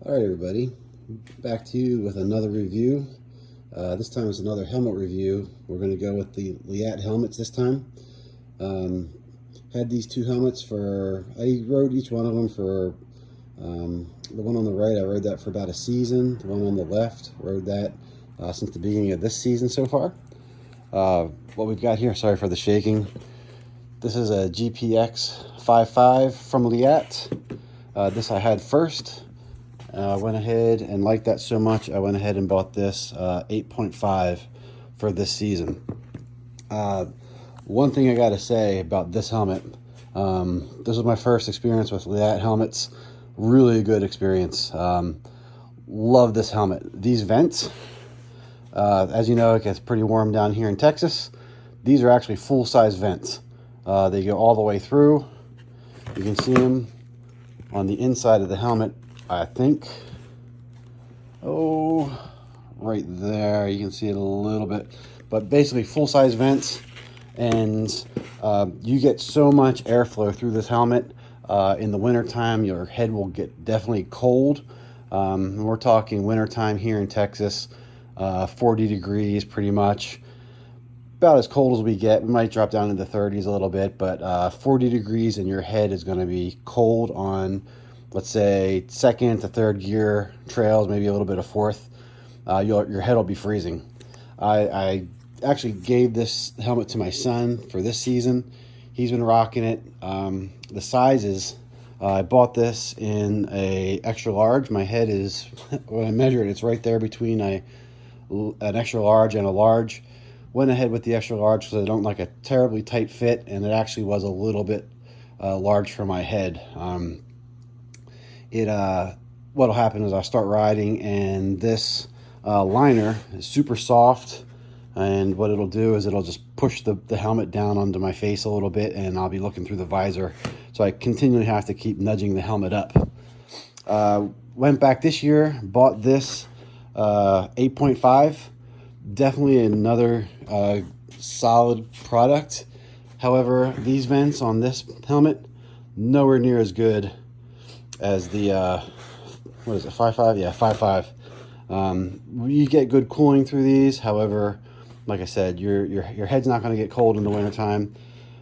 All right, everybody, back to you with another review. This time it's another helmet review. We're going to go with the Leatt helmets this time. Had these two helmets I rode each one of them for, the one on the right, I rode that for about a season. The one on the left, rode that since the beginning of this season so far. What we've got here, sorry for the shaking. This is a GPX 55 from Leatt. This I had first. I went ahead and liked that so much, I went ahead and bought this 8.5 for this season. One thing I got to say about this helmet, this was my first experience with Leatt helmets. Really good experience. Love this helmet. These vents, as you know, it gets pretty warm down here in Texas. These are actually full-size vents. They go all the way through. You can see them on the inside of the helmet. I think, right there, you can see it a little bit, but basically full-size vents, and you get so much airflow through this helmet. In the wintertime, your head will get definitely cold. We're talking wintertime here in Texas, 40 degrees pretty much, about as cold as we get. We might drop down into the 30s a little bit, but 40 degrees and your head is going to be cold on, let's say, second to third gear trails, maybe a little bit of fourth. Your head will be freezing. I actually gave this helmet to my son for this season. He's been rocking it. The sizes, I bought this in a extra large. My head is, when I measure it, it's right there between an extra large and a large. Went ahead with the extra large because I don't like a terribly tight fit, and it actually was a little bit large for my head. What'll happen is I'll start riding, and this liner is super soft, and what it'll do is it'll just push the helmet down onto my face a little bit, and I'll be looking through the visor, so I continually have to keep nudging the helmet up. Went back this year, bought this 8.5. Definitely another solid product. However, these vents on this helmet, nowhere near as good as the what is it, 5.5? Yeah, 5.5. You get good cooling through these. However, like I said, your head's not going to get cold in the wintertime.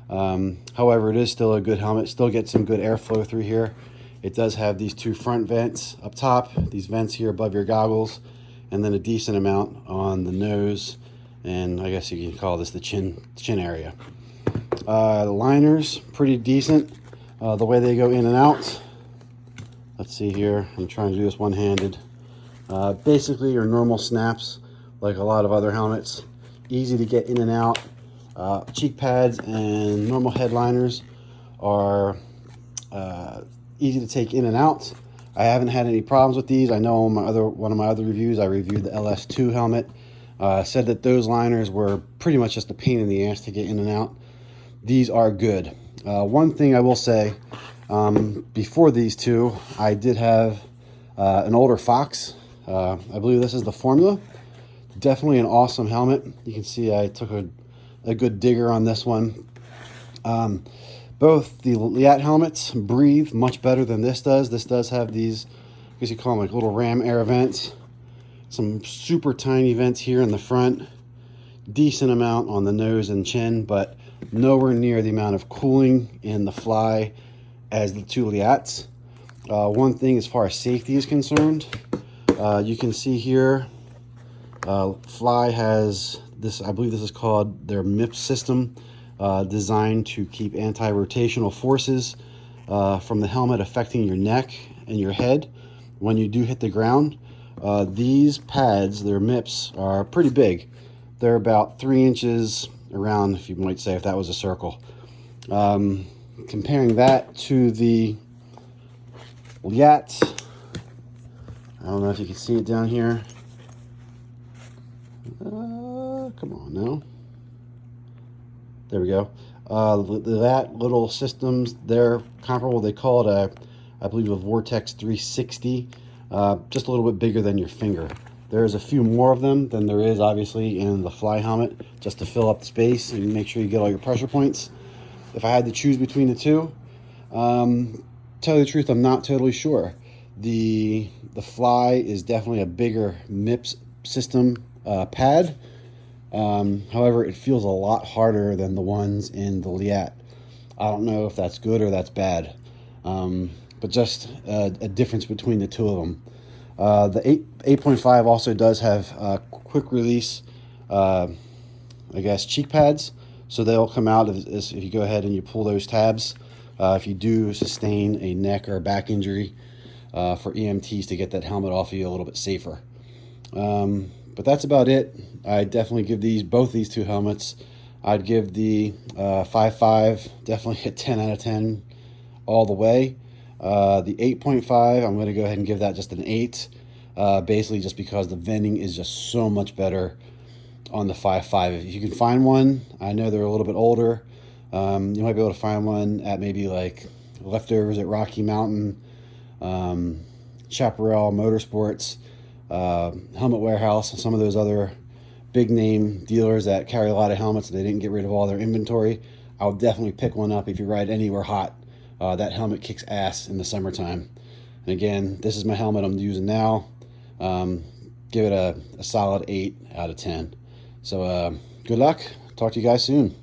However, it is still a good helmet. Still get some good airflow through here. It does have these two front vents up top, these vents here above your goggles, and then a decent amount on the nose, and I guess you can call this the chin area. The liners, pretty decent. The way they go in and out. Let's see here. I'm trying to do this one-handed. Basically, your normal snaps, like a lot of other helmets. Easy to get in and out. Cheek pads and normal headliners are easy to take in and out. I haven't had any problems with these. I know on one of my other reviews, I reviewed the LS2 helmet. Said that those liners were pretty much just a pain in the ass to get in and out. These are good. One thing I will say, before these two, I did have an older Fox. I believe this is the Formula. Definitely an awesome helmet. You can see I took a good digger on this one. Both the Leatt helmets breathe much better than this does. This does have these, I guess you call them like little ram air vents. Some super tiny vents here in the front. Decent amount on the nose and chin, but nowhere near the amount of cooling in the fly as the two Leatts. One thing as far as safety is concerned, you can see here, Fly has this, I believe this is called their MIPS system, designed to keep anti-rotational forces from the helmet affecting your neck and your head when you do hit the ground. These pads, their MIPS, are pretty big. They're about 3 inches around, if you might say, if that was a circle. Comparing that to the Leatt, I don't know if you can see it down here. Come on now. There we go. That little systems, they're comparable. They call it I believe a Vortex 360, just a little bit bigger than your finger. There's a few more of them than there is obviously in the Fly helmet, just to fill up the space and make sure you get all your pressure points. If I had to choose between the two, tell you the truth, I'm not totally sure. The Fly is definitely a bigger MIPS system pad. However, it feels a lot harder than the ones in the Leatt. I don't know if that's good or that's bad, but just a difference between the two of them. The 8.5 also does have quick release, I guess, cheek pads. So they'll come out if you go ahead and you pull those tabs. If you do sustain a neck or back injury, for EMTs to get that helmet off of you a little bit safer. But that's about it. I definitely give both these two helmets. I'd give the 5.5 definitely a 10 out of 10 all the way. The 8.5, I'm going to go ahead and give that just an 8. Basically just because the vending is just so much better on the 5.5. If you can find one, I know they're a little bit older. You might be able to find one at maybe like Leftovers at Rocky Mountain, Chaparral Motorsports, Helmet Warehouse, some of those other big name dealers that carry a lot of helmets. They didn't get rid of all their inventory. I'll definitely pick one up if you ride anywhere hot. That helmet kicks ass in the summertime. And again, this is my helmet I'm using now. Give it a solid 8 out of 10. So good luck. Talk to you guys soon.